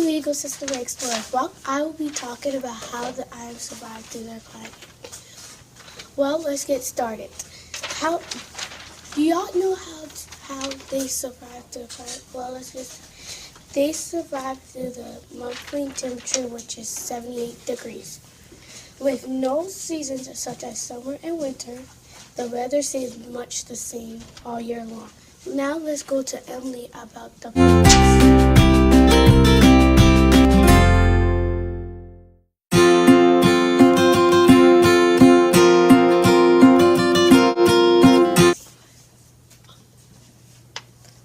to Ecosystem Explorers. Well, I will be talking about how the items survive through their climate. Well, let's get started. How do y'all know how they survive through the climate? Well, they survive through the monthly temperature, which is 78 degrees. With no seasons such as summer and winter, the weather stays much the same all year long. Now let's go to Emily about the plants.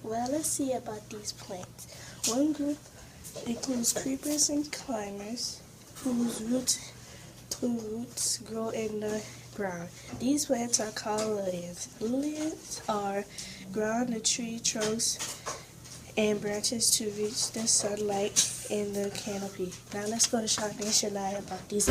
Well, let's see about these plants. One group includes creepers and climbers whose roots grow in the ground. These plants are called lilies. Lilies are ground the tree trunks and branches to reach the sunlight in the canopy. Now let's go to Shark Nation Live about these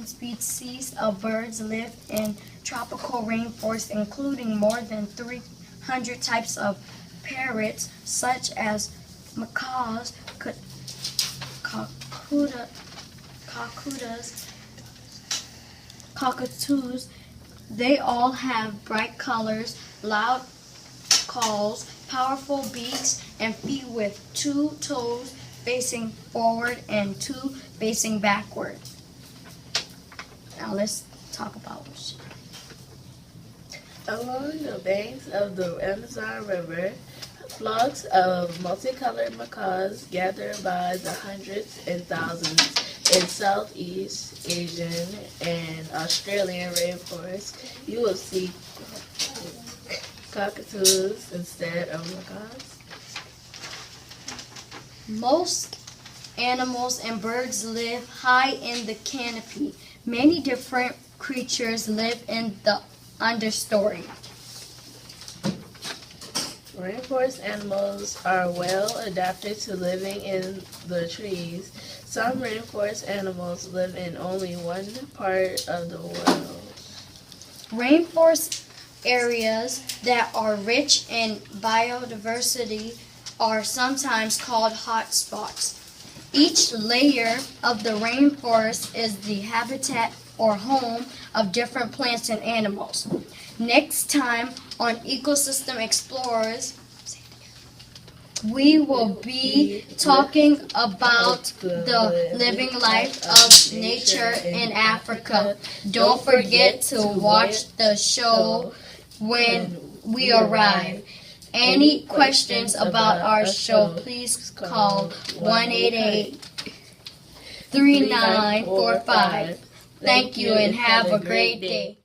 species of birds live in tropical rainforests, including more than 300 types of parrots, such as macaws, cockatoos. They all have bright colors, loud calls, powerful beaks, and feet with 2 toes facing forward and 2 facing backward. Now let's talk about it. Along the banks of the Amazon River, flocks of multicolored macaws gather by the hundreds and thousands in Southeast Asian and Australian rainforests. You will see cockatoos instead of macaws. Most animals and birds live high in the canopy. Many different creatures live in the understory. Rainforest animals are well adapted to living in the trees. Some rainforest animals live in only one part of the world. Rainforest areas that are rich in biodiversity are sometimes called hotspots. Each layer of the rainforest is the habitat or home of different plants and animals. Next time on Ecosystem Explorers, we will be talking about the living life of nature in Africa. Don't forget to watch the show when we arrive. Any questions about our show, please call 1-888-3945. Thank you and have a great day.